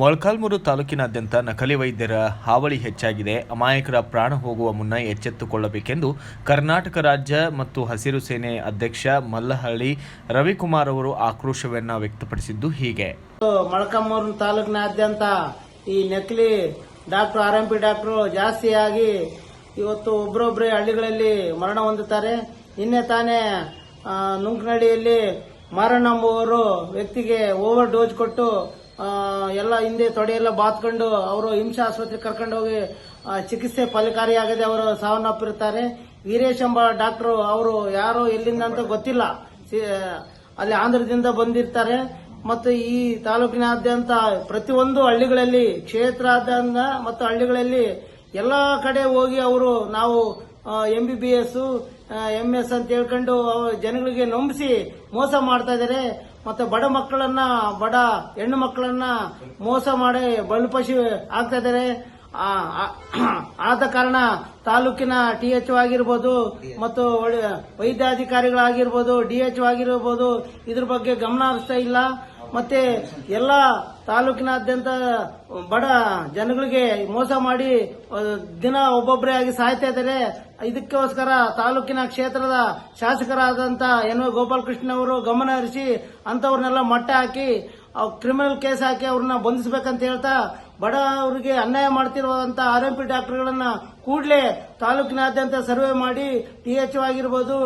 ಮೊಳಕಾಲ್ಮೂರು ತಾಲೂಕಿನಾದ್ಯಂತ ನಕಲಿ ವೈದ್ಯರ ಹಾವಳಿ ಹೆಚ್ಚಾಗಿದೆ. ಅಮಾಯಕರ ಪ್ರಾಣ ಹೋಗುವ ಮುನ್ನ ಎಚ್ಚೆತ್ತುಕೊಳ್ಳಬೇಕೆಂದು ಕರ್ನಾಟಕ ರಾಜ್ಯ ಮತ್ತು ಹಸಿರು ಸೇನೆ ಅಧ್ಯಕ್ಷ ಮಲ್ಲಹಳ್ಳಿ ರವಿಕುಮಾರ್ ಅವರು ಆಕ್ರೋಶವನ್ನು ವ್ಯಕ್ತಪಡಿಸಿದ್ದು ಹೀಗೆ. ಮೊಳಕಾಲ್ಮೂರು ತಾಲೂಕಿನಾದ್ಯಂತ ಈ ನಕಲಿ ಡಾಕ್ಟರ್ RMP ಡಾಕ್ಟರ್ ಜಾಸ್ತಿಯಾಗಿ ಇವತ್ತು ಒಬ್ಬರೊಬ್ಬರೇ ಹಳ್ಳಿಗಳಲ್ಲಿ ಮರಣ ಹೊಂದುತ್ತಾರೆ. ನಿನ್ನೆ ತಾನೇ ನುಂಕನಹಳ್ಳಿಯಲ್ಲಿ ಮಾರಣ್ಣ ಎಂಬುವರು ವ್ಯಕ್ತಿಗೆ ಓವರ್ ಡೋಸ್ ಕೊಟ್ಟು ಎಲ್ಲ ಹಿಂದೆ ತೊಡೆಯೆಲ್ಲ ಬಾತ್ಕೊಂಡು ಅವರು ಹಿಂಸಾ ಆಸ್ಪತ್ರೆಗೆ ಕರ್ಕೊಂಡು ಹೋಗಿ ಚಿಕಿತ್ಸೆ ಫಲಕಾರಿಯಾಗದೆ ಅವರು ಸಾವನ್ನಪ್ಪಿರುತ್ತಾರೆ. ವೀರೇಶ್ ಎಂಬ ಡಾಕ್ಟರ್ ಅವರು ಯಾರೋ ಎಲ್ಲಿಂದ ಅಂತ ಗೊತ್ತಿಲ್ಲ, ಅಲ್ಲಿ ಆಂಧ್ರದಿಂದ ಬಂದಿರ್ತಾರೆ. ಮತ್ತು ಈ ತಾಲೂಕಿನಾದ್ಯಂತ ಪ್ರತಿಯೊಂದು ಹಳ್ಳಿಗಳಲ್ಲಿ ಕ್ಷೇತ್ರಾದ್ಯಂತ ಮತ್ತು ಹಳ್ಳಿಗಳಲ್ಲಿ ಎಲ್ಲಾ ಕಡೆ ಹೋಗಿ ಅವರು ನಾವು MBBS MS ಅಂತ ಹೇಳ್ಕೊಂಡು ಜನಗಳಿಗೆ ನಂಬಿಸಿ ಮೋಸ ಮಾಡ್ತಾ ಇದ್ದಾರೆ. ಮತ್ತೆ ಬಡ ಮಕ್ಕಳನ್ನ, ಬಡ ಹೆಣ್ಣು ಮಕ್ಕಳನ್ನ ಮೋಸ ಮಾಡಿ ಬಲಿಪಶು ಆಗ್ತಾ ಇದ್ದಾರೆ. ಆದ ಕಾರಣ ತಾಲೂಕಿನ THO ಆಗಿರ್ಬೋದು ಮತ್ತು ವೈದ್ಯಾಧಿಕಾರಿಗಳಾಗಿರ್ಬೋದು, DHO ಆಗಿರ್ಬೋದು ಇದ್ರ ಬಗ್ಗೆ ಗಮನ ಹರಿಸ್ತಾ ಇಲ್ಲ. ಮತ್ತೆ ಎಲ್ಲ ತಾಲೂಕಿನಾದ್ಯಂತ ಬಡ ಜನಗಳಿಗೆ ಮೋಸ ಮಾಡಿ ದಿನ ಒಬ್ಬೊಬ್ಬರೇ ಆಗಿ ಸಾಯ್ತಾ ಇದ್ದಾರೆ. ಇದಕ್ಕೋಸ್ಕರ ತಾಲೂಕಿನ ಕ್ಷೇತ್ರದ ಶಾಸಕರಾದಂತ NY ಗೋಪಾಲಕೃಷ್ಣ ಅವರು ಗಮನ ಹರಿಸಿ ಅಂತವ್ರನ್ನೆಲ್ಲ ಮಟ್ಟ ಹಾಕಿ ಕ್ರಿಮಿನಲ್ ಕೇಸ್ ಹಾಕಿ ಅವ್ರನ್ನ ಬಂಧಿಸಬೇಕಂತ ಹೇಳ್ತಾ ಬಡವರಿಗೆ ಅನ್ಯಾಯ ಮಾಡ್ತಿರುವಂತ RMP ಡಾಕ್ಟರ್ಗಳನ್ನ ಕೂಡಲೇ ತಾಲೂಕಿನಾದ್ಯಂತ ಸರ್ವೆ ಮಾಡಿ THO ಆಗಿರ್ಬೋದು,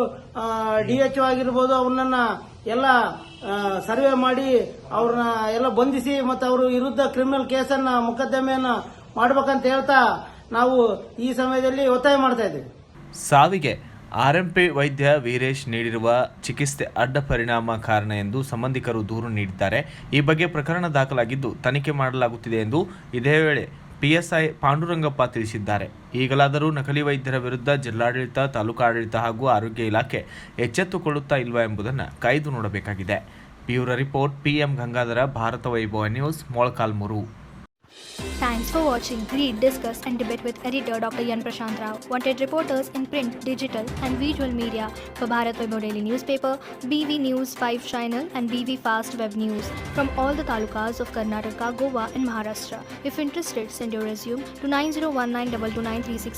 DHO ಆಗಿರ್ಬೋದು ಅವ್ರನ್ನ ಎಲ್ಲ ಸರ್ವೆ ಮಾಡಿ ಅವ್ರನ್ನ ಎಲ್ಲ ಬಂಧಿಸಿ ಮತ್ತು ಅವ್ರ ವಿರುದ್ಧ ಕ್ರಿಮಿನಲ್ ಕೇಸನ್ನ ಮೊಕದ್ದಮೆಯನ್ನ ಮಾಡಬೇಕಂತ ಹೇಳ್ತಾ ನಾವು ಈ ಸಮಯದಲ್ಲಿ ಒತ್ತಾಯ ಮಾಡ್ತಾ ಇದ್ದೀವಿ. ಸಾವಿಗೆ RMP ವೈದ್ಯ ವೀರೇಶ್ ನೀಡಿರುವ ಚಿಕಿತ್ಸೆ ಅಡ್ಡ ಪರಿಣಾಮ ಕಾರಣ ಎಂದು ಸಂಬಂಧಿಕರು ದೂರು ನೀಡಿದ್ದಾರೆ. ಈ ಬಗ್ಗೆ ಪ್ರಕರಣ ದಾಖಲಾಗಿದ್ದು ತನಿಖೆ ಮಾಡಲಾಗುತ್ತಿದೆ ಎಂದು ಇದೇ ವೇಳೆ PSI ಪಾಂಡುರಂಗಪ್ಪ ತಿಳಿಸಿದ್ದಾರೆ. ಈಗಲಾದರೂ ನಕಲಿ ವೈದ್ಯರ ವಿರುದ್ಧ ಜಿಲ್ಲಾಡಳಿತ, ತಾಲೂಕಾಡಳಿತ ಹಾಗೂ ಆರೋಗ್ಯ ಇಲಾಖೆ ಎಚ್ಚೆತ್ತುಕೊಳ್ಳುತ್ತಾ ಇಲ್ವಾ ಎಂಬುದನ್ನು ಕಾಯ್ದು ನೋಡಬೇಕಾಗಿದೆ. Bureau report PM Gangadhara, Bharata Vaibhava news, Molakalmuru. Thanks for watching. Read, discuss and debate with editor Dr. Yan Prashant Rao. Wanted reporters in print, digital and visual media for Bharat Vaibhav Daily Newspaper, BV News 5 Channel and BV Fast Web News from all the talukas of Karnataka, Goa and Maharashtra. If interested, send your resume to 9019229369.